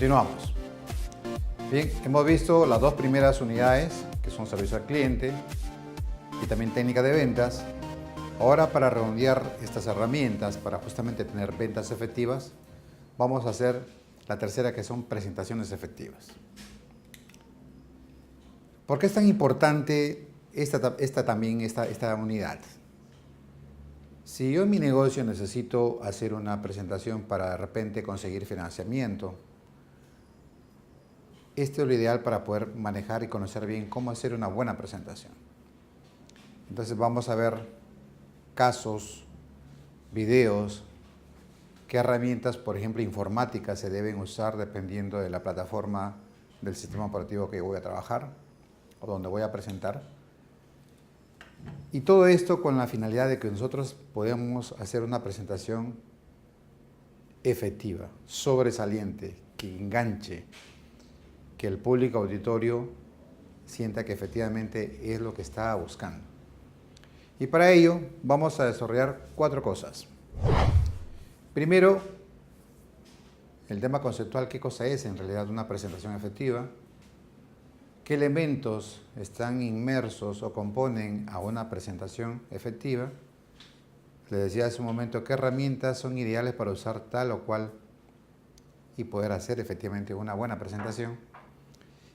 Continuamos. Bien, hemos visto las dos primeras unidades, que son servicio al cliente y también técnica de ventas. Ahora, para redondear estas herramientas, para justamente tener ventas efectivas, vamos a hacer la tercera, que son presentaciones efectivas. ¿Por qué es tan importante esta unidad? Si yo en mi negocio necesito hacer una presentación para de repente conseguir financiamiento, esto es lo ideal para poder manejar y conocer bien cómo hacer una buena presentación. Entonces vamos a ver casos, videos, qué herramientas, por ejemplo, informáticas se deben usar dependiendo de la plataforma del sistema operativo que voy a trabajar o donde voy a presentar. Y todo esto con la finalidad de que nosotros podamos hacer una presentación efectiva, sobresaliente, que enganche, que el público auditorio sienta que efectivamente es lo que está buscando. Y para ello vamos a desarrollar 4 cosas. Primero, el tema conceptual, qué cosa es en realidad una presentación efectiva, qué elementos están inmersos o componen a una presentación efectiva. Les decía hace un momento qué herramientas son ideales para usar tal o cual y poder hacer efectivamente una buena presentación.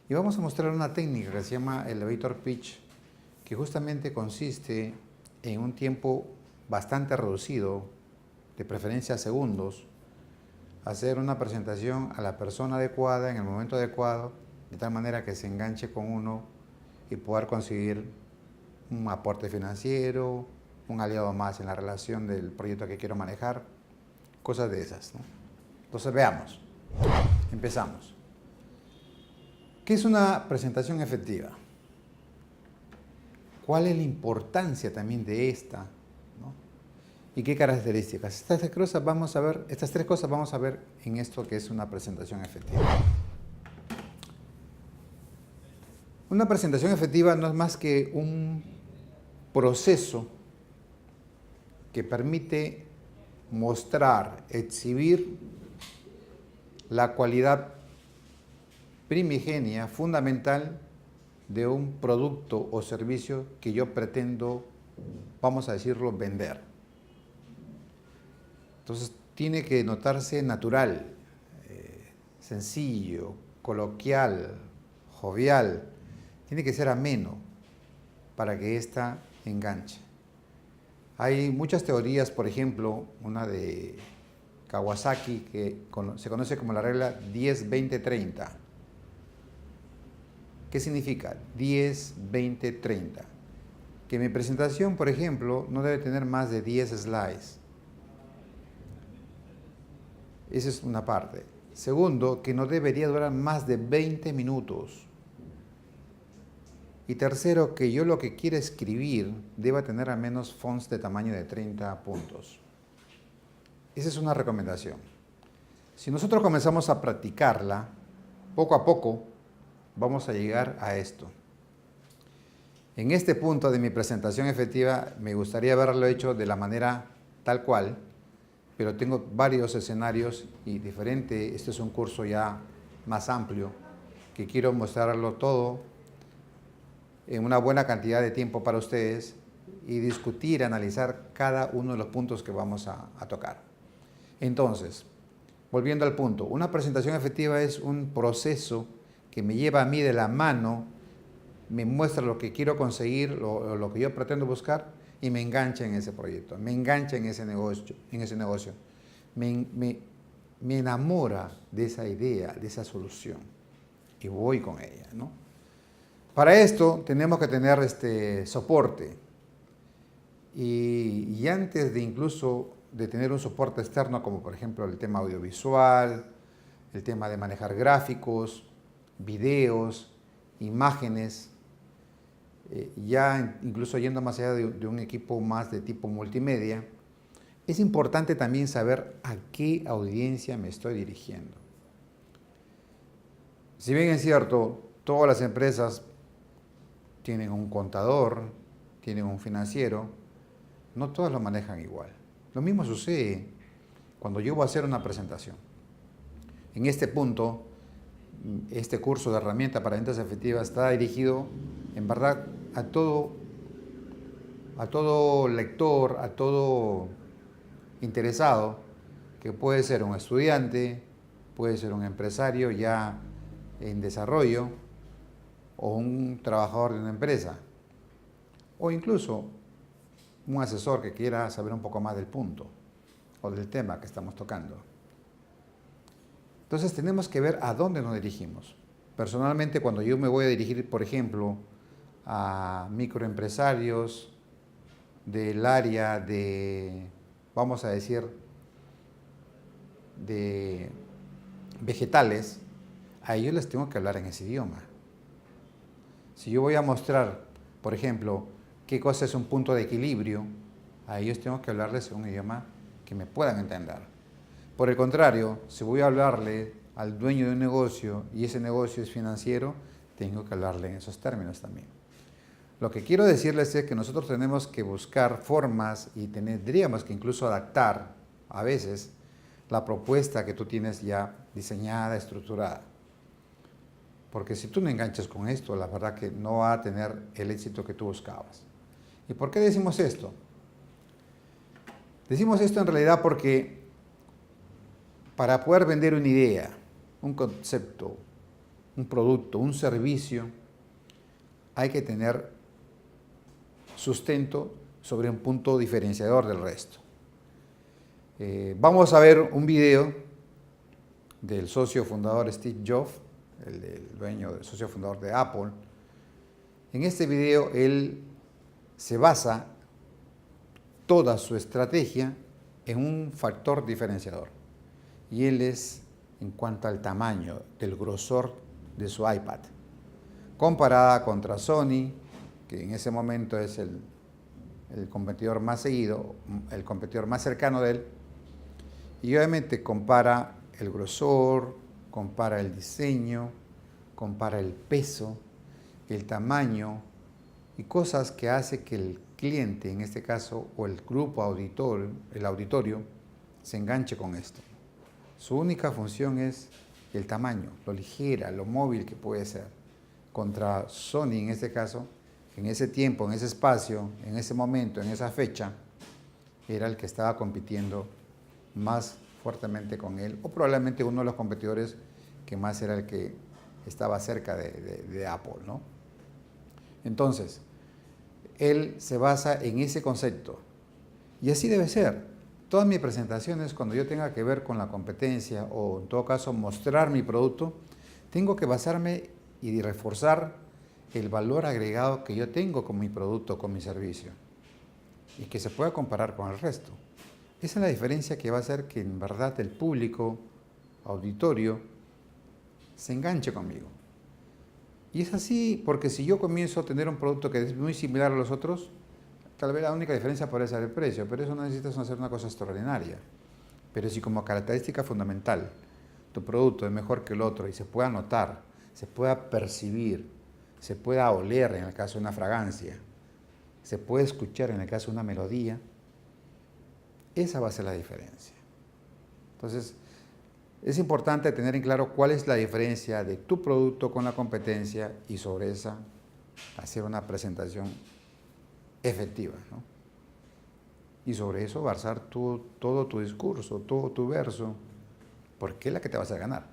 Y vamos a mostrar una técnica que se llama Elevator Pitch, que justamente consiste en un tiempo bastante reducido, de preferencia segundos, hacer una presentación a la persona adecuada en el momento adecuado, de tal manera que se enganche con uno y poder conseguir un aporte financiero, un aliado más en la relación del proyecto que quiero manejar, cosas de esas, ¿no? Entonces veamos, empezamos. ¿Qué es una presentación efectiva? ¿Cuál es la importancia también de esta, ¿no? ¿Y qué características? Estas 3 cosas vamos a ver en esto que es una presentación efectiva. Una presentación efectiva no es más que un proceso que permite mostrar, exhibir la cualidad primigenia, fundamental, de un producto o servicio que yo pretendo, vamos a decirlo, vender. Entonces tiene que notarse natural, sencillo, coloquial, jovial, tiene que ser ameno para que ésta enganche. Hay muchas teorías, por ejemplo, una de Kawasaki que se conoce como la regla 10-20-30. ¿Qué significa? 10, 20, 30. Que mi presentación, por ejemplo, no debe tener más de 10 slides. Esa es una parte. Segundo, que no debería durar más de 20 minutos. Y tercero, que yo lo que quiera escribir deba tener al menos fonts de tamaño de 30 puntos. Esa es una recomendación. Si nosotros comenzamos a practicarla, poco a poco, vamos a llegar a esto. En este punto de mi presentación efectiva me gustaría haberlo hecho de la manera tal cual, pero tengo varios escenarios y diferente. Este es un curso ya más amplio que quiero mostrarlo todo en una buena cantidad de tiempo para ustedes y discutir, analizar cada uno de los puntos que vamos a tocar. Entonces, volviendo al punto, una presentación efectiva es un proceso que me lleva a mí de la mano, me muestra lo que quiero conseguir, lo que yo pretendo buscar y me engancha en ese proyecto, me engancha en ese negocio, me enamora de esa idea, de esa solución y voy con ella, ¿no? Para esto tenemos que tener soporte y antes de incluso de tener un soporte externo, como por ejemplo el tema audiovisual, el tema de manejar gráficos, videos, imágenes, ya incluso yendo más allá de un equipo más de tipo multimedia, es importante también saber a qué audiencia me estoy dirigiendo. Si bien es cierto, todas las empresas tienen un contador, tienen un financiero, no todas lo manejan igual. Lo mismo sucede cuando yo voy a hacer una presentación. En este punto, este curso de herramientas para ventas efectivas está dirigido en verdad a todo lector, a todo interesado, que puede ser un estudiante, puede ser un empresario ya en desarrollo o un trabajador de una empresa o incluso un asesor que quiera saber un poco más del punto o del tema que estamos tocando. Entonces tenemos que ver a dónde nos dirigimos. Personalmente, cuando yo me voy a dirigir, por ejemplo, a microempresarios del área de, vamos a decir, de vegetales, a ellos les tengo que hablar en ese idioma. Si yo voy a mostrar, por ejemplo, qué cosa es un punto de equilibrio, a ellos tengo que hablarles en un idioma que me puedan entender. Por el contrario, si voy a hablarle al dueño de un negocio y ese negocio es financiero, tengo que hablarle en esos términos también. Lo que quiero decirles es que nosotros tenemos que buscar formas y tendríamos que incluso adaptar a veces la propuesta que tú tienes ya diseñada, estructurada. Porque si tú no enganchas con esto, la verdad que no va a tener el éxito que tú buscabas. ¿Y por qué decimos esto? Decimos esto en realidad porque para poder vender una idea, un concepto, un producto, un servicio, hay que tener sustento sobre un punto diferenciador del resto. Vamos a ver un video del socio fundador Steve Jobs, el socio fundador de Apple. En este video él se basa toda su estrategia en un factor diferenciador. Y él es en cuanto al tamaño, del grosor de su iPad, comparada contra Sony, que en ese momento es el competidor más seguido, el competidor más cercano de él, y obviamente compara el grosor, compara el diseño, compara el peso, el tamaño y cosas que hace que el cliente, en este caso, o el grupo auditorio, el auditorio, se enganche con esto. Su única función es el tamaño, lo ligera, lo móvil que puede ser. Contra Sony, en este caso, en ese tiempo, en ese espacio, en ese momento, en esa fecha, era el que estaba compitiendo más fuertemente con él, o probablemente uno de los competidores que más era el que estaba cerca de Apple, ¿no? Entonces, él se basa en ese concepto. Y así debe ser. Todas mis presentaciones, cuando yo tenga que ver con la competencia o en todo caso mostrar mi producto, tengo que basarme y reforzar el valor agregado que yo tengo con mi producto, con mi servicio, y que se pueda comparar con el resto. Esa es la diferencia que va a hacer que en verdad el público auditorio se enganche conmigo. Y es así porque si yo comienzo a tener un producto que es muy similar a los otros, tal vez la única diferencia puede ser el precio, pero eso no necesitas hacer una cosa extraordinaria. Pero si como característica fundamental tu producto es mejor que el otro y se pueda notar, se pueda percibir, se pueda oler en el caso de una fragancia, se puede escuchar en el caso de una melodía, esa va a ser la diferencia. Entonces, es importante tener en claro cuál es la diferencia de tu producto con la competencia y sobre esa hacer una presentación efectiva, ¿no? Y sobre eso basar todo tu discurso, todo tu verso, porque es la que te vas a ganar.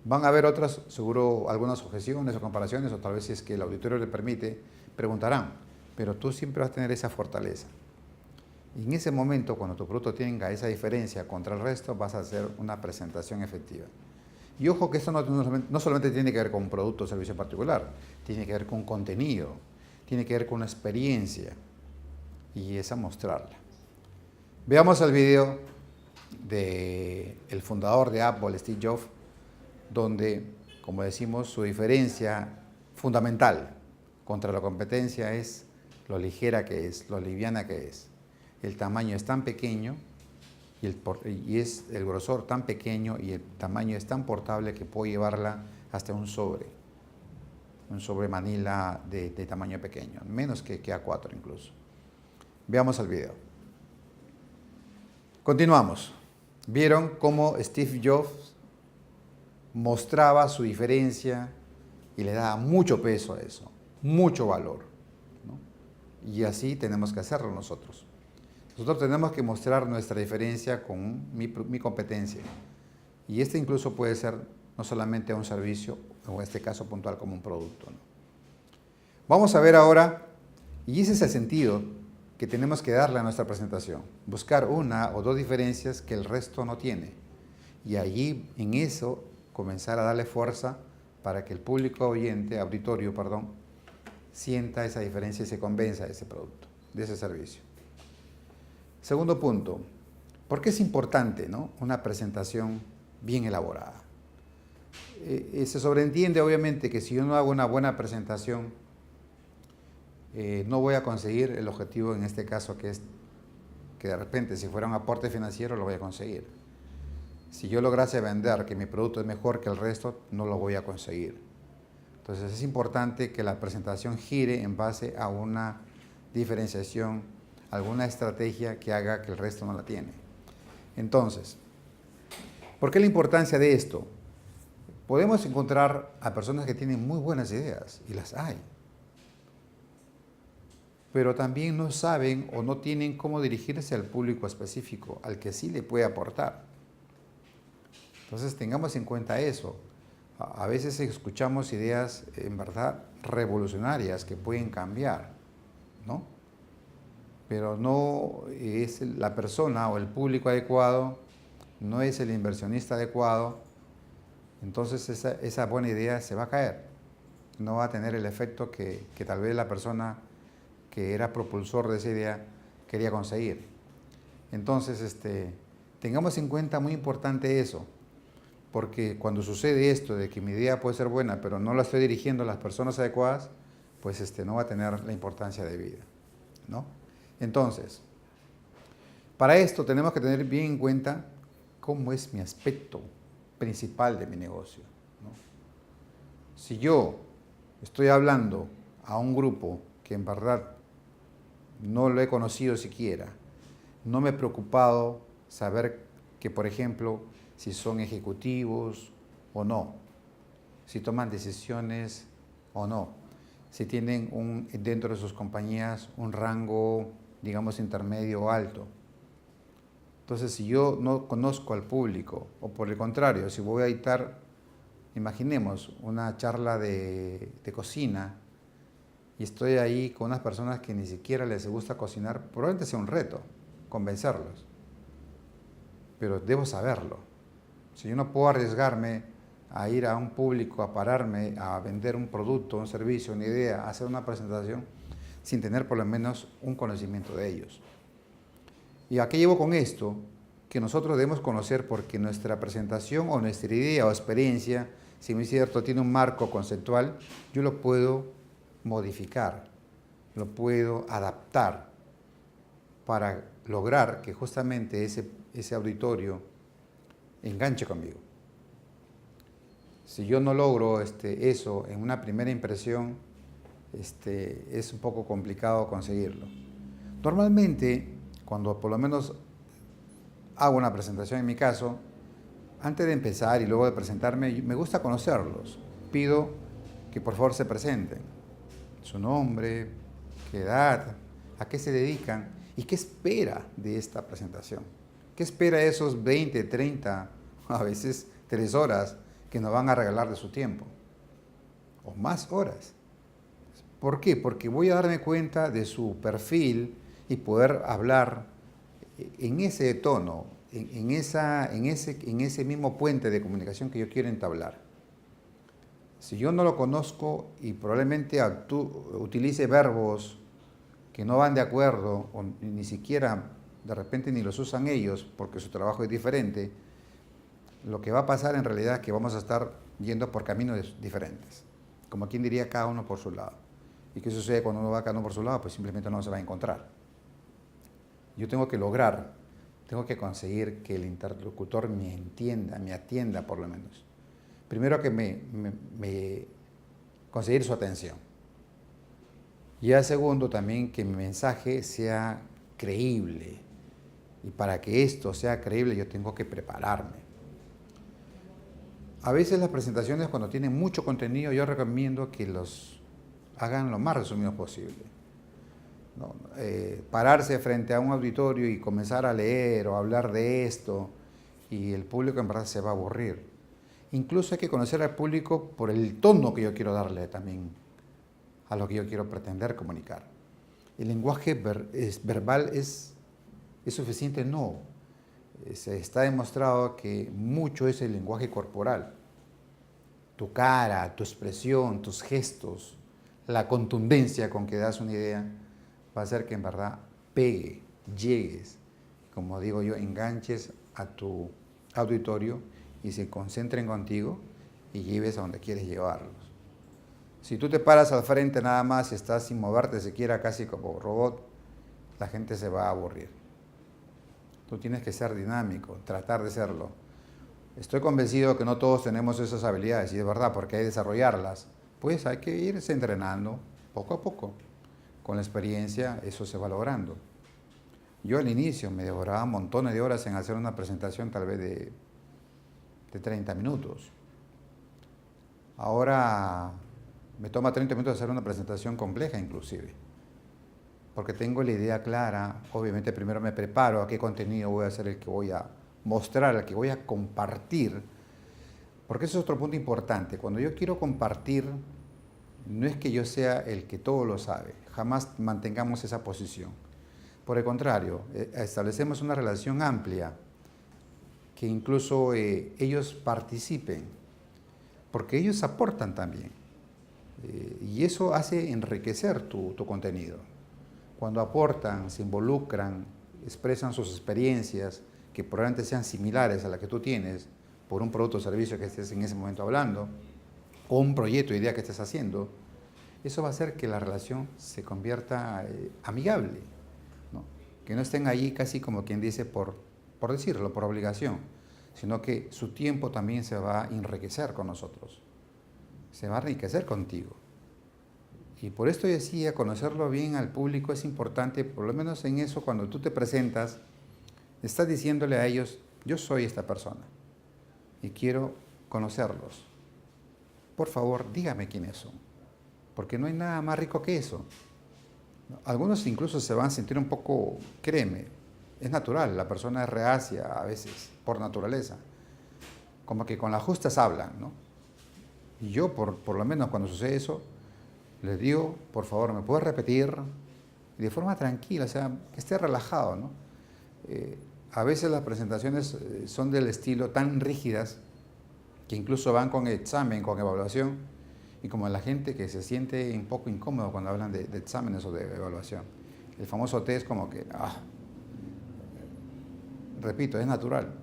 Van a haber otras, seguro, algunas objeciones o comparaciones, o tal vez si es que el auditorio le permite, preguntarán, pero tú siempre vas a tener esa fortaleza. Y en ese momento, cuando tu producto tenga esa diferencia contra el resto, vas a hacer una presentación efectiva. Y ojo que esto no solamente tiene que ver con un producto o servicio particular, tiene que ver con contenido, tiene que ver con una experiencia, y esa mostrarla. Veamos el video del fundador de Apple, Steve Jobs, donde, como decimos, su diferencia fundamental contra la competencia es lo ligera que es, lo liviana que es. El tamaño es tan pequeño y es el grosor tan pequeño y el tamaño es tan portable que puedo llevarla hasta un sobre Manila de tamaño pequeño, menos que A4 incluso. Veamos el video. Continuamos. ¿Vieron cómo Steve Jobs mostraba su diferencia y le daba mucho peso a eso, mucho valor, ¿no? Y así tenemos que hacerlo nosotros. Nosotros tenemos que mostrar nuestra diferencia con mi competencia. Y este incluso puede ser no solamente un servicio, o en este caso puntual como un producto, ¿no? Vamos a ver ahora, y ese es el sentido que tenemos que darle a nuestra presentación. Buscar una o dos diferencias que el resto no tiene. Y allí, en eso, comenzar a darle fuerza para que el público auditorio, sienta esa diferencia y se convenza de ese producto, de ese servicio. Segundo punto, ¿por qué es importante, ¿no?, una presentación bien elaborada? Se sobreentiende obviamente que si yo no hago una buena presentación, no voy a conseguir el objetivo en este caso, que es que de repente si fuera un aporte financiero lo voy a conseguir. Si yo lograse vender que mi producto es mejor que el resto, no lo voy a conseguir. Entonces es importante que la presentación gire en base a una diferenciación, alguna estrategia que haga que el resto no la tiene. Entonces, ¿por qué la importancia de esto? Podemos encontrar a personas que tienen muy buenas ideas, y las hay, pero también no saben o no tienen cómo dirigirse al público específico, al que sí le puede aportar. Entonces tengamos en cuenta eso. A veces escuchamos ideas en verdad revolucionarias que pueden cambiar, ¿no? Pero no es la persona o el público adecuado, no es el inversionista adecuado, entonces esa buena idea se va a caer. No va a tener el efecto que tal vez la persona que era propulsor de esa idea quería conseguir. Entonces, tengamos en cuenta muy importante eso, porque cuando sucede esto de que mi idea puede ser buena, pero no la estoy dirigiendo a las personas adecuadas, pues no va a tener la importancia debida, ¿no? Entonces, para esto tenemos que tener bien en cuenta cómo es mi aspecto principal de mi negocio, ¿no? Si yo estoy hablando a un grupo que en verdad no lo he conocido siquiera, no me he preocupado saber que, por ejemplo, si son ejecutivos o no, si toman decisiones o no, si tienen dentro de sus compañías un rango, digamos, intermedio o alto. Entonces, si yo no conozco al público, o por el contrario, si voy a dictar, imaginemos, una charla de cocina, y estoy ahí con unas personas que ni siquiera les gusta cocinar, probablemente sea un reto convencerlos, pero debo saberlo. Si yo no puedo arriesgarme a ir a un público, a pararme, a vender un producto, un servicio, una idea, a hacer una presentación, sin tener por lo menos un conocimiento de ellos. ¿Y a qué llevo con esto? Que nosotros debemos conocer porque nuestra presentación o nuestra idea o experiencia, si no es cierto, tiene un marco conceptual, yo lo puedo modificar, lo puedo adaptar para lograr que justamente ese auditorio enganche conmigo. Si yo no logro eso en una primera impresión, es un poco complicado conseguirlo. Normalmente, cuando por lo menos hago una presentación en mi caso, antes de empezar y luego de presentarme, me gusta conocerlos. Pido que por favor se presenten. Su nombre, qué edad, a qué se dedican y qué espera de esta presentación. ¿Qué espera de esos 20, 30, a veces 3 horas que nos van a regalar de su tiempo? O más horas. ¿Por qué? Porque voy a darme cuenta de su perfil y poder hablar en ese tono, en ese mismo puente de comunicación que yo quiero entablar. Si yo no lo conozco y probablemente utilice verbos que no van de acuerdo o ni siquiera de repente ni los usan ellos porque su trabajo es diferente, lo que va a pasar en realidad es que vamos a estar yendo por caminos diferentes, como quien diría cada uno por su lado. ¿Y qué sucede cuando uno va cada uno por su lado? Pues simplemente no se va a encontrar. Yo tengo que conseguir que el interlocutor me entienda, me atienda por lo menos. Primero que conseguir su atención. Y al segundo también que mi mensaje sea creíble. Y para que esto sea creíble yo tengo que prepararme. A veces las presentaciones cuando tienen mucho contenido yo recomiendo que los hagan lo más resumidos posible. ¿No? Pararse frente a un auditorio y comenzar a leer o hablar de esto y el público en verdad se va a aburrir. Incluso hay que conocer al público por el tono que yo quiero darle también a lo que yo quiero pretender comunicar. El lenguaje verbal es suficiente, no. Se está demostrado que mucho es el lenguaje corporal. Tu cara, tu expresión, tus gestos, la contundencia con que das una idea va a hacer que en verdad pegue, llegues, como digo yo, enganches a tu auditorio y se concentren contigo y lleves a donde quieres llevarlos. Si tú te paras al frente nada más y estás sin moverte siquiera casi como robot, la gente se va a aburrir. Tú tienes que ser dinámico, tratar de serlo. Estoy convencido que no todos tenemos esas habilidades y es verdad, porque hay que desarrollarlas. Pues hay que irse entrenando poco a poco. Con la experiencia eso se va logrando. Yo al inicio me devoraba montones de horas en hacer una presentación tal vez de 30 minutos. Ahora me toma 30 minutos hacer una presentación compleja inclusive. Porque tengo la idea clara, obviamente primero me preparo a qué contenido voy a hacer, el que voy a mostrar, el que voy a compartir. Porque ese es otro punto importante. Cuando yo quiero compartir, no es que yo sea el que todo lo sabe, jamás mantengamos esa posición. Por el contrario, establecemos una relación amplia, que incluso ellos participen, porque ellos aportan también. Y eso hace enriquecer tu contenido. Cuando aportan, se involucran, expresan sus experiencias, que probablemente sean similares a las que tú tienes, por un producto o servicio que estés en ese momento hablando, o un proyecto o idea que estés haciendo, eso va a hacer que la relación se convierta amigable, ¿no? Que no estén allí casi como quien dice por decirlo, por obligación, sino que su tiempo también se va a enriquecer con nosotros, se va a enriquecer contigo. Y por esto decía, conocerlo bien al público es importante, por lo menos en eso, cuando tú te presentas, estás diciéndole a ellos, yo soy esta persona y quiero conocerlos. Por favor, dígame quiénes son, porque no hay nada más rico que eso. Algunos incluso se van a sentir un poco, créeme, es natural, la persona es reacia a veces, por naturaleza, como que con las justas hablan, ¿no? Y yo, por lo menos cuando sucede eso, les digo, por favor, ¿me puedes repetir? Y de forma tranquila, o sea, que esté relajado, ¿no? A veces las presentaciones son del estilo tan rígidas que incluso van con examen, con evaluación, y como la gente que se siente un poco incómodo cuando hablan de exámenes o de evaluación. El famoso test como que, repito, es natural.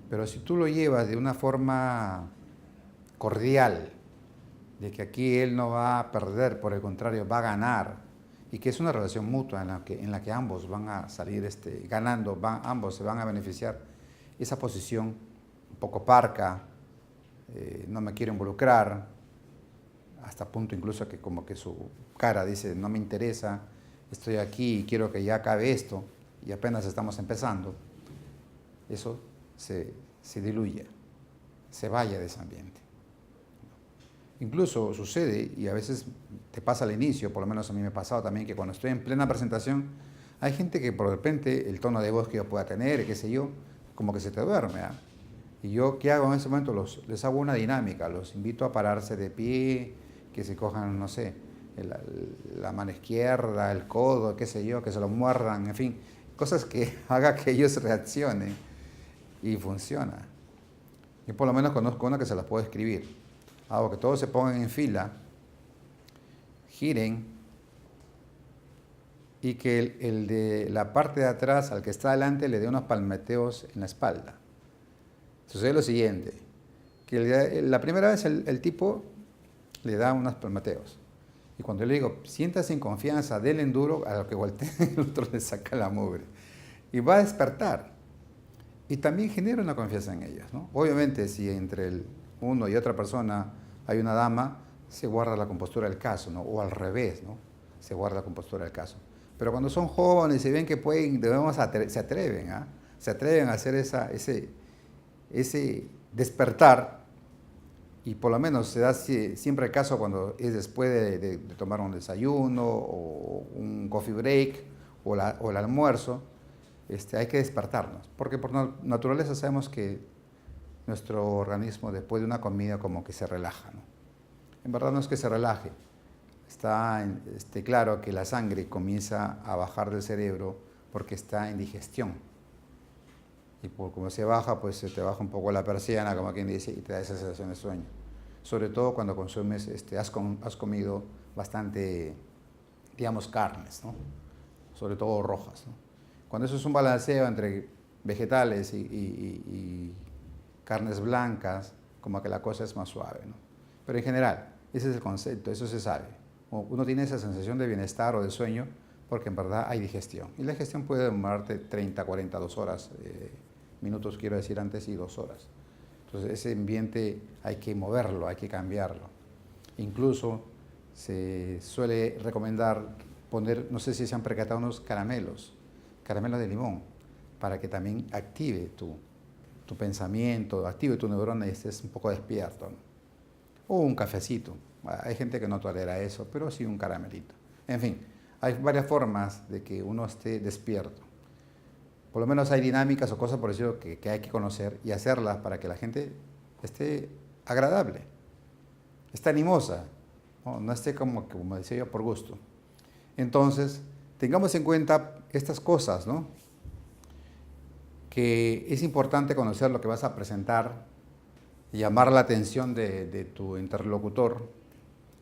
Pero si tú lo llevas de una forma cordial, de que aquí él no va a perder, por el contrario, va a ganar, y que es una relación mutua en la que ambos van a salir ganando, ambos se van a beneficiar, esa posición un poco parca, no me quiero involucrar, hasta punto incluso que como que su cara dice, no me interesa, estoy aquí y quiero que ya acabe esto, y apenas estamos empezando, eso se diluye, se vaya de ese ambiente. Incluso sucede, y a veces te pasa al inicio, por lo menos a mí me ha pasado también, que cuando estoy en plena presentación, hay gente que por repente el tono de voz que yo pueda tener, qué sé yo, como que se te duerme, ¿eh? Y yo, ¿qué hago en ese momento? Les hago una dinámica, los invito a pararse de pie, que se cojan, no sé, la mano izquierda, el codo, qué sé yo, que se lo muerdan, en fin, cosas que haga que ellos reaccionen y funciona. Yo por lo menos conozco una que se las puedo escribir. Hago que todos se pongan en fila, giren y que el de la parte de atrás al que está adelante le dé unos palmeteos en la espalda. Sucede lo siguiente, que la primera vez el tipo le da unos palmeteos. Y cuando yo le digo, siéntase en confianza, déle en duro, a lo que voltea el otro le saca la mugre. Y va a despertar. Y también genera una confianza en ellos, ¿no? Obviamente, si entre uno y otra persona hay una dama, se guarda la compostura del caso, ¿no? O al revés, ¿no? Se guarda la compostura del caso. Pero cuando son jóvenes y ven que pueden, se atreven, ¿ah? Se atreven a hacer ese despertar y por lo menos se da siempre el caso cuando es después de tomar un desayuno o un coffee break o el almuerzo, hay que despertarnos, porque por naturaleza sabemos que nuestro organismo después de una comida como que se relaja, ¿no? En verdad no es que se relaje, está claro que la sangre comienza a bajar del cerebro porque está en digestión. Y como se baja, pues se te baja un poco la persiana, como quien dice, y te da esa sensación de sueño. Sobre todo cuando consumes, has comido bastante, digamos, carnes, ¿no? Sobre todo rojas, ¿no? Cuando eso es un balanceo entre vegetales y carnes blancas, como que la cosa es más suave, ¿no? Pero en general, ese es el concepto, eso se sabe. Uno tiene esa sensación de bienestar o de sueño porque en verdad hay digestión. Y la digestión puede demorarte 30, 42 horas, minutos quiero decir antes, y 2 horas. Entonces ese ambiente hay que moverlo, hay que cambiarlo. Incluso se suele recomendar poner, no sé si se han percatado, unos caramelos de limón, para que también active tu pensamiento, active tu neurona y estés un poco despierto, ¿no? O un cafecito. Hay gente que no tolera eso, pero sí un caramelito. En fin, hay varias formas de que uno esté despierto. Por lo menos hay dinámicas o cosas por decirlo que hay que conocer y hacerlas para que la gente esté agradable, esté animosa, no esté como decía yo, por gusto. Entonces, tengamos en cuenta estas cosas, ¿no? Que es importante conocer lo que vas a presentar, llamar la atención de tu interlocutor.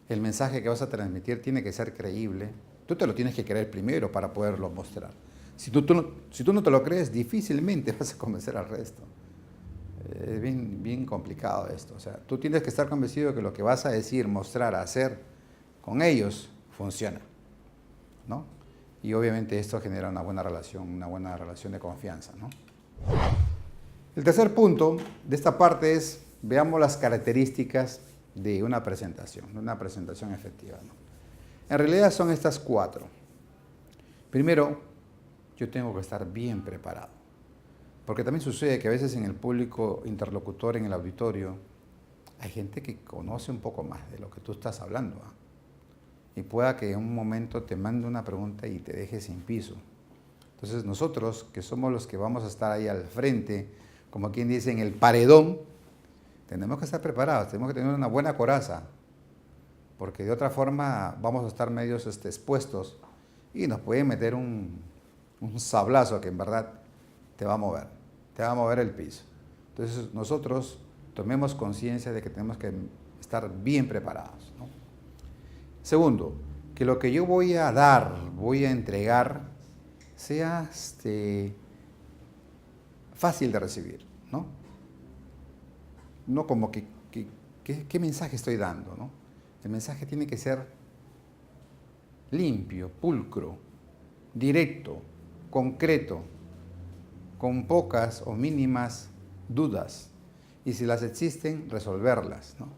El mensaje que vas a transmitir tiene que ser creíble. Tú te lo tienes que creer primero para poderlo mostrar. Si tú no te lo crees, difícilmente vas a convencer al resto. Es bien complicado esto. O sea, tú tienes que estar convencido de que lo que vas a decir, mostrar, hacer con ellos funciona, ¿no? Y obviamente esto genera una buena relación de confianza, ¿no? El tercer punto de esta parte es, veamos las características de una presentación efectiva, ¿no? En realidad son estas 4. Primero, yo tengo que estar bien preparado, porque también sucede que a veces en el público interlocutor, en el auditorio, hay gente que conoce un poco más de lo que tú estás hablando, ¿eh? Y pueda que en un momento te mande una pregunta y te deje sin piso. Entonces nosotros, que somos los que vamos a estar ahí al frente, como quien dice, en el paredón, tenemos que estar preparados, tenemos que tener una buena coraza, porque de otra forma vamos a estar medios expuestos y nos puede meter un sablazo que en verdad te va a mover el piso. Entonces nosotros tomemos conciencia de que tenemos que estar bien preparados, ¿no? Segundo, que lo que yo voy a dar, voy a entregar, sea fácil de recibir, ¿no? No como ¿qué mensaje estoy dando, ¿no? El mensaje tiene que ser limpio, pulcro, directo, concreto, con pocas o mínimas dudas. Y si las existen, resolverlas, ¿no?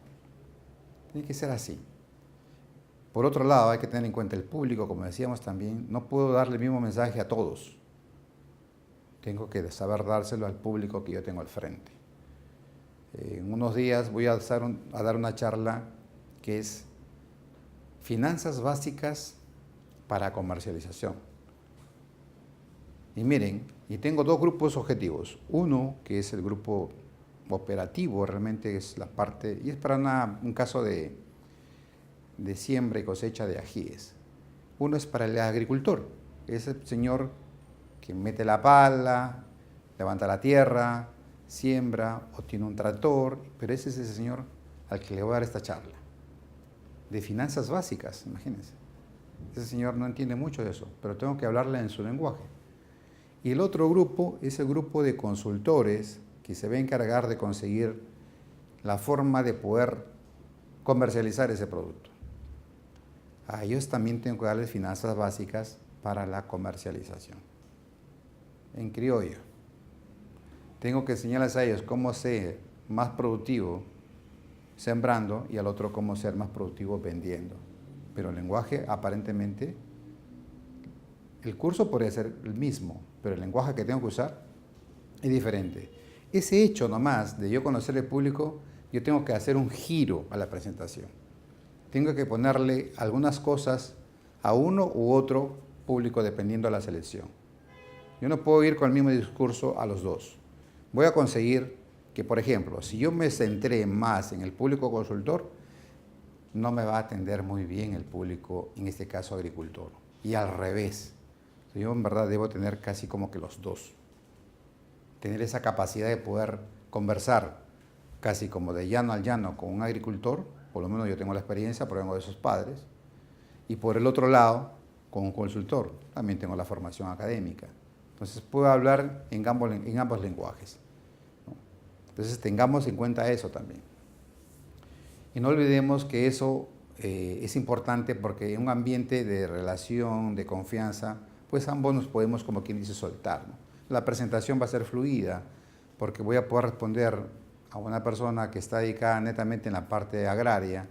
Tiene que ser así. Por otro lado, hay que tener en cuenta el público, como decíamos también, no puedo darle el mismo mensaje a todos. Tengo que saber dárselo al público que yo tengo al frente. En unos días voy a dar una charla que es Finanzas básicas para comercialización. Y miren, y tengo 2 grupos objetivos. Uno, que es el grupo operativo, realmente es la parte, y es para un caso de siembra y cosecha de ajíes. Uno es para el agricultor, ese señor que mete la pala, levanta la tierra, siembra o tiene un tractor, pero ese es ese señor al que le voy a dar esta charla. De finanzas básicas, imagínense. Ese señor no entiende mucho de eso, pero tengo que hablarle en su lenguaje. Y el otro grupo es el grupo de consultores que se va a encargar de conseguir la forma de poder comercializar ese producto. A ellos también tengo que darles finanzas básicas para la comercialización. En criollo. Tengo que enseñarles a ellos cómo ser más productivo sembrando y al otro cómo ser más productivo vendiendo. Pero el lenguaje aparentemente, el curso podría ser el mismo, pero el lenguaje que tengo que usar es diferente. Ese hecho nomás de yo conocer el público yo tengo que hacer un giro a la presentación. Tengo que ponerle algunas cosas a uno u otro público dependiendo de la selección. Yo no puedo ir con el mismo discurso a los dos. Voy a conseguir que, por ejemplo, si yo me centré más en el público consultor, no me va a atender muy bien el público, en este caso agricultor. Y al revés. Yo en verdad debo tener casi como que los dos. Tener esa capacidad de poder conversar casi como de llano al llano con un agricultor, por lo menos yo tengo la experiencia, porque vengo de esos padres, y por el otro lado, con un consultor, también tengo la formación académica. Entonces puedo hablar en ambos lenguajes, ¿no? Entonces tengamos en cuenta eso también. Y no olvidemos que eso es importante porque en un ambiente de relación, de confianza, pues ambos nos podemos, como quien dice, soltar, ¿no? La presentación va a ser fluida porque voy a poder responder a una persona que está dedicada netamente en la parte agraria,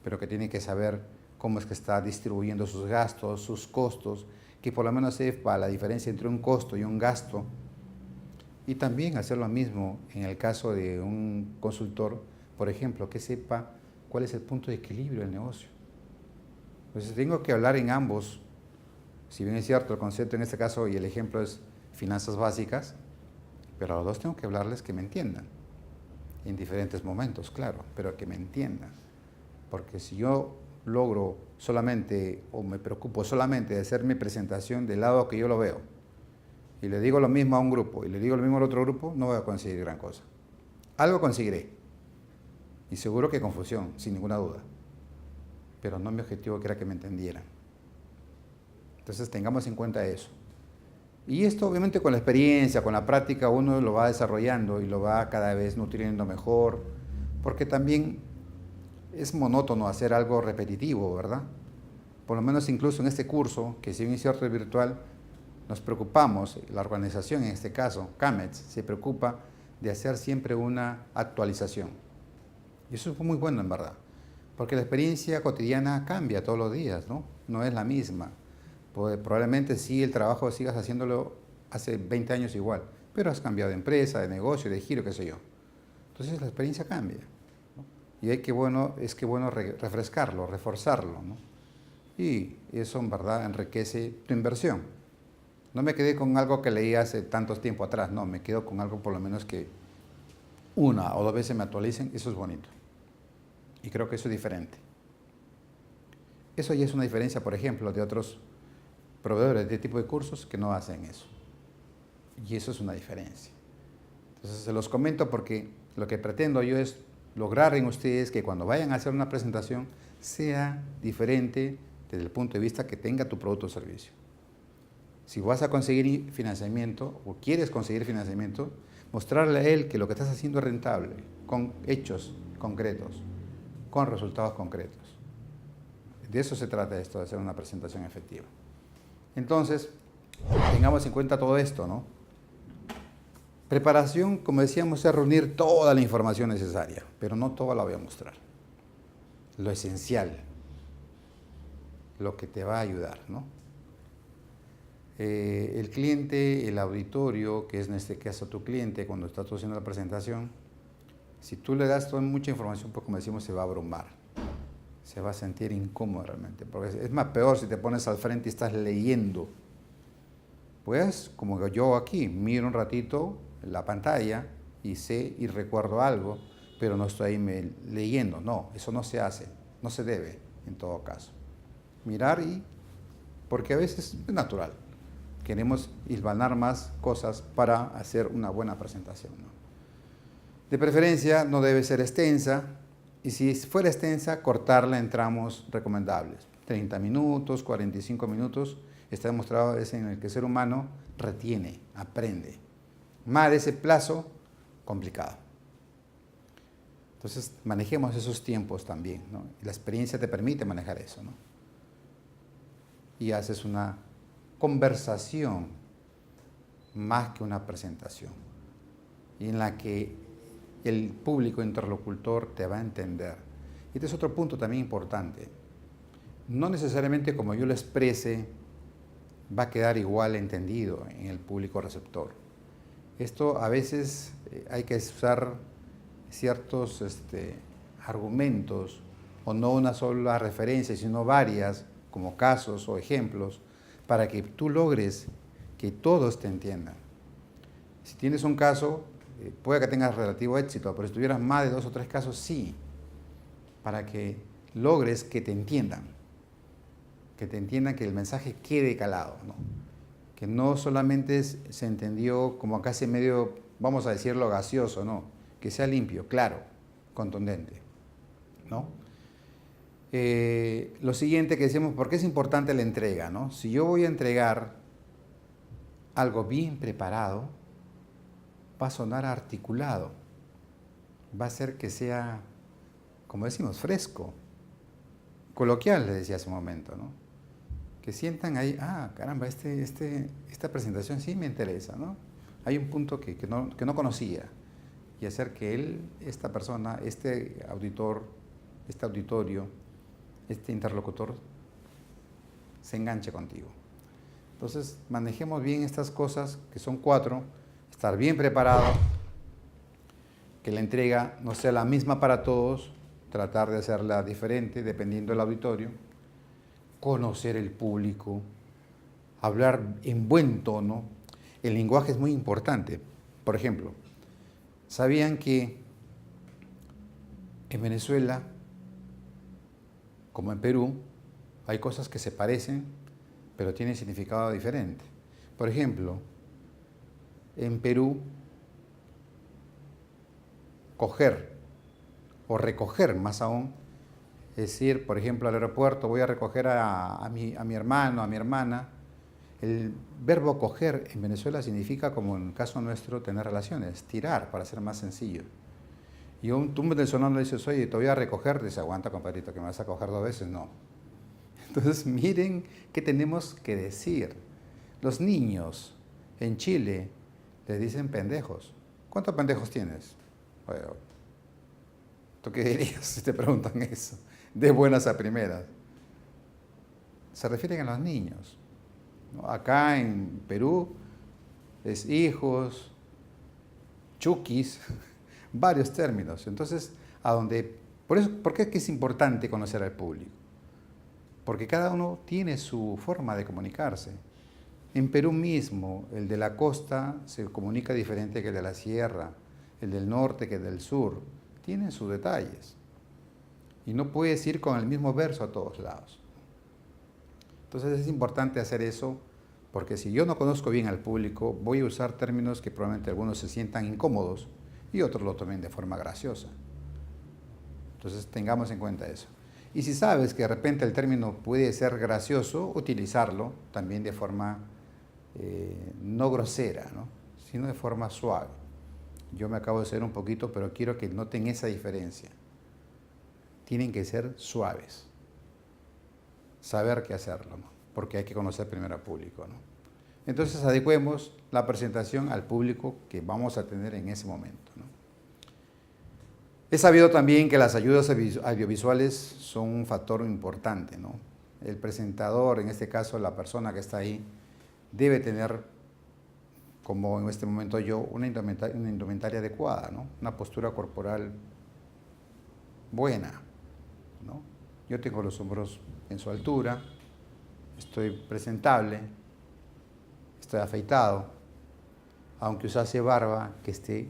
pero que tiene que saber cómo es que está distribuyendo sus gastos, sus costos, que por lo menos sepa la diferencia entre un costo y un gasto. Y también hacer lo mismo en el caso de un consultor, por ejemplo, que sepa cuál es el punto de equilibrio del negocio. Entonces tengo que hablar en ambos, si bien es cierto el concepto en este caso y el ejemplo es finanzas básicas, pero a los dos tengo que hablarles que me entiendan, en diferentes momentos, claro, pero que me entiendan. Porque si yo logro solamente o me preocupo solamente de hacer mi presentación del lado que yo lo veo y le digo lo mismo a un grupo y le digo lo mismo al otro grupo, no voy a conseguir gran cosa. Algo conseguiré y seguro que confusión, sin ninguna duda, pero no mi objetivo que era que me entendieran. Entonces tengamos en cuenta eso. Y esto obviamente con la experiencia, con la práctica uno lo va desarrollando y lo va cada vez nutriendo mejor, porque también es monótono hacer algo repetitivo, ¿verdad? Por lo menos incluso en este curso, que si bien es cierto es virtual, nos preocupamos, la organización en este caso, CAMETS, se preocupa de hacer siempre una actualización. Y eso es muy bueno en verdad, porque la experiencia cotidiana cambia todos los días, ¿no? No es la misma. Probablemente sí el trabajo sigas haciéndolo hace 20 años igual, pero has cambiado de empresa, de negocio, de giro, qué sé yo. Entonces la experiencia cambia, ¿no? Y es que bueno refrescarlo, reforzarlo, ¿no? Y eso en verdad enriquece tu inversión. No me quedé con algo que leí hace tantos tiempo atrás, no, me quedo con algo por lo menos que una o dos veces me actualicen, eso es bonito. Y creo que eso es diferente. Eso ya es una diferencia, por ejemplo, de otros proveedores de este tipo de cursos que no hacen eso. Y eso es una diferencia. Entonces se los comento porque lo que pretendo yo es lograr en ustedes que cuando vayan a hacer una presentación sea diferente desde el punto de vista que tenga tu producto o servicio. Si vas a conseguir financiamiento o quieres conseguir financiamiento, mostrarle a él que lo que estás haciendo es rentable, con hechos concretos, con resultados concretos. De eso se trata esto, de hacer una presentación efectiva. Entonces, tengamos en cuenta todo esto, ¿no? Preparación, como decíamos, es reunir toda la información necesaria, pero no toda la voy a mostrar. Lo esencial, lo que te va a ayudar, ¿no? El cliente, el auditorio, que es en este caso tu cliente, cuando estás haciendo la presentación, si tú le das toda mucha información, pues como decimos, se va a abrumar. Se va a sentir incómodo realmente, porque es más peor si te pones al frente y estás leyendo. Pues, como yo aquí, miro un ratito la pantalla y sé y recuerdo algo, pero no estoy ahí leyendo. No, eso no se hace, no se debe en todo caso. Mirar porque a veces es natural. Queremos hilvanar más cosas para hacer una buena presentación, ¿no? De preferencia no debe ser extensa, y si fuera extensa, cortarla en tramos recomendables. 30 minutos, 45 minutos, está demostrado es en el que el ser humano retiene, aprende. Más de ese plazo, complicado. Entonces, manejemos esos tiempos también, ¿no? Y la experiencia te permite manejar eso, ¿no? Y haces una conversación más que una presentación, y en la que el público interlocutor te va a entender. Y este es otro punto también importante. No necesariamente como yo lo exprese va a quedar igual entendido en el público receptor. Esto a veces hay que usar ciertos argumentos, o no una sola referencia, sino varias, como casos o ejemplos, para que tú logres que todos te entiendan. Si tienes un caso, puede que tengas relativo éxito, pero si tuvieras más de 2 o 3 casos, sí, para que logres que te entiendan, que el mensaje quede calado, ¿no? Que no solamente se entendió como casi medio, vamos a decirlo, gaseoso, no, que sea limpio, claro, contundente, ¿no? Lo siguiente que decimos, ¿por qué es importante la entrega, ¿no? Si yo voy a entregar algo bien preparado, va a sonar articulado, va a hacer que sea, como decimos, fresco, coloquial, les decía hace un momento, ¿no? Que sientan ahí, ah, caramba, esta presentación sí me interesa, ¿no? Hay un punto que no conocía, y hacer que esta persona, este auditor, este auditorio, este interlocutor, se enganche contigo. Entonces, manejemos bien estas cosas, que son 4, estar bien preparado, que la entrega no sea la misma para todos, tratar de hacerla diferente dependiendo del auditorio, conocer el público, hablar en buen tono. El lenguaje es muy importante. Por ejemplo, ¿sabían que en Venezuela, como en Perú, hay cosas que se parecen, pero tienen significado diferente? Por ejemplo, en Perú, coger o recoger, más aún, es decir, por ejemplo, al aeropuerto voy a recoger a mi hermano, a mi hermana. El verbo coger en Venezuela significa, como en el caso nuestro, tener relaciones, tirar, para ser más sencillo. Y tú venezolano le dices, oye, te voy a recoger, dice, aguanta, compadrito, que me vas a coger 2 veces. No. Entonces, miren qué tenemos que decir. Los niños en Chile les dicen pendejos. ¿Cuántos pendejos tienes? Bueno, ¿tú qué dirías si te preguntan eso? De buenas a primeras. Se refieren a los niños, ¿no? Acá en Perú es hijos, chuquis, varios términos. Entonces, ¿por qué es que es importante conocer al público? Porque cada uno tiene su forma de comunicarse. En Perú mismo, el de la costa se comunica diferente que el de la sierra, el del norte que el del sur. Tienen sus detalles. Y no puedes ir con el mismo verso a todos lados. Entonces es importante hacer eso, porque si yo no conozco bien al público, voy a usar términos que probablemente algunos se sientan incómodos y otros lo tomen de forma graciosa. Entonces tengamos en cuenta eso. Y si sabes que de repente el término puede ser gracioso, utilizarlo también de forma no grosera, ¿no? Sino de forma suave. Yo me acabo de hacer un poquito, pero quiero que noten esa diferencia. Tienen que ser suaves. Saber qué hacerlo, ¿no? Porque hay que conocer primero al público, ¿no? Entonces adecuemos la presentación al público que vamos a tener en ese momento, ¿no? He sabido también que las ayudas audiovisuales son un factor importante, ¿no? El presentador, en este caso la persona que está ahí, debe tener, como en este momento yo, una indumentaria adecuada, ¿no? Una postura corporal buena, ¿no? Yo tengo los hombros en su altura, estoy presentable, estoy afeitado, aunque usase barba que esté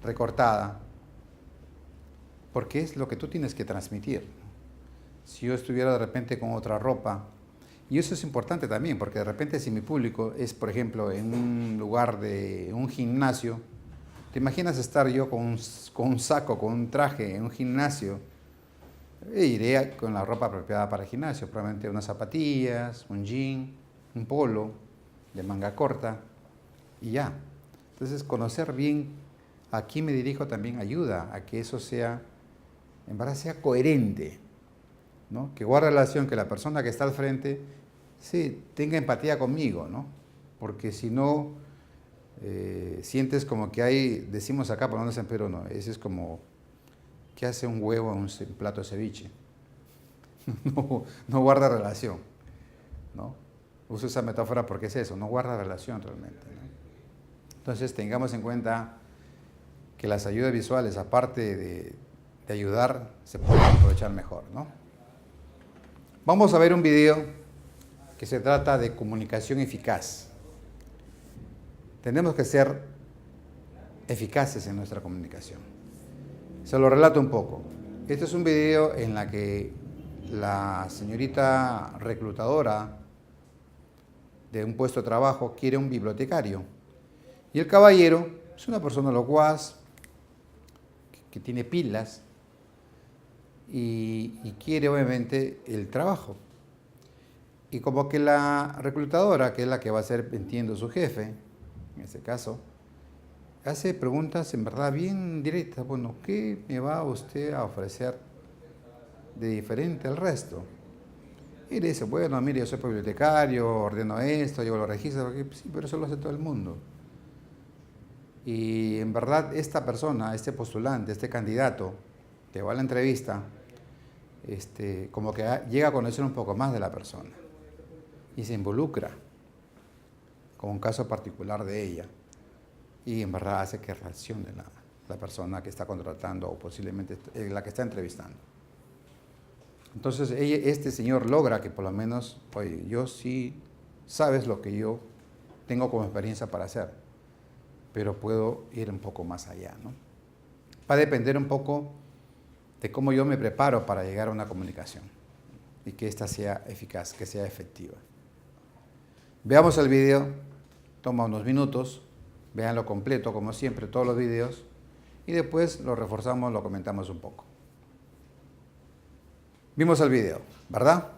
recortada, porque es lo que tú tienes que transmitir. Si yo estuviera de repente con otra ropa, y eso es importante también, porque de repente si mi público es, por ejemplo, en un lugar de un gimnasio, ¿te imaginas estar yo con un saco, con un traje en un gimnasio? Iré con la ropa apropiada para el gimnasio, probablemente unas zapatillas, un jean, un polo de manga corta y ya. Entonces, conocer bien a quién me dirijo también ayuda a que eso sea, en verdad, sea coherente, ¿no? Que guarde relación, que la persona que está al frente, sí, tenga empatía conmigo, ¿no? Porque si no, sientes como que hay, decimos acá, por lo menos en Perú, no, ese es como, ¿qué hace un huevo en un plato de ceviche? No guarda relación, ¿no? Uso esa metáfora porque es eso, no guarda relación realmente, ¿no? Entonces tengamos en cuenta que las ayudas visuales, aparte de ayudar, se pueden aprovechar mejor, ¿no? Vamos a ver un video que se trata de comunicación eficaz. Tenemos que ser eficaces en nuestra comunicación. Se lo relato un poco. Este es un video en la que la señorita reclutadora de un puesto de trabajo quiere un bibliotecario. Y el caballero es una persona locuaz, que tiene pilas y quiere obviamente el trabajo. Y como que la reclutadora, que es la que va a ser, entiendo, su jefe, en este caso, hace preguntas en verdad bien directas. Bueno, ¿qué me va usted a ofrecer de diferente al resto? Y le dice, bueno, mire, yo soy bibliotecario, ordeno esto, llevo los registros, sí, pero eso lo hace todo el mundo. Y en verdad esta persona, este postulante, este candidato que va a la entrevista, como que llega a conocer un poco más de la persona y se involucra con un caso particular de ella y en verdad hace que reaccione la persona que está contratando o posiblemente la que está entrevistando. Entonces este señor logra que por lo menos, oye, yo sí sabes lo que yo tengo como experiencia para hacer, pero puedo ir un poco más allá, ¿no? Va a depender un poco de cómo yo me preparo para llegar a una comunicación y que ésta sea eficaz, que sea efectiva. Veamos el video, toma unos minutos, véanlo completo, como siempre, todos los videos, y después lo reforzamos, lo comentamos un poco. Vimos el video, ¿verdad?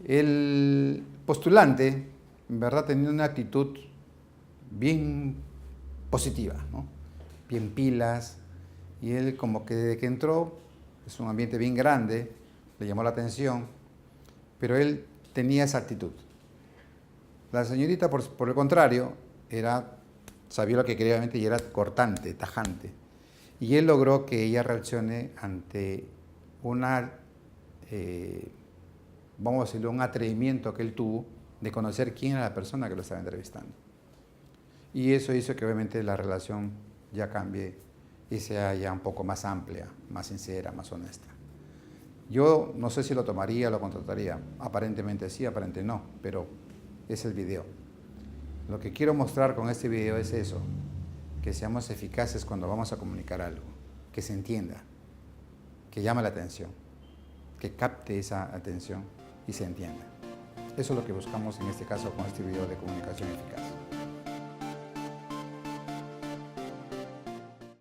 El postulante, en verdad, tenía una actitud bien positiva, ¿no? Bien pilas, y él como que desde que entró, es un ambiente bien grande, le llamó la atención, pero él tenía esa actitud. La señorita, por el contrario, sabía lo que quería obviamente y era cortante, tajante. Y él logró que ella reaccione ante vamos a decirlo, un atrevimiento que él tuvo de conocer quién era la persona que lo estaba entrevistando. Y eso hizo que obviamente la relación ya cambie y sea ya un poco más amplia, más sincera, más honesta. Yo no sé si lo tomaría, lo contrataría. Aparentemente sí, aparentemente no, pero es el video. Lo que quiero mostrar con este video es eso, que seamos eficaces cuando vamos a comunicar algo, que se entienda, que llame la atención, que capte esa atención y se entienda. Eso es lo que buscamos en este caso con este video de comunicación eficaz.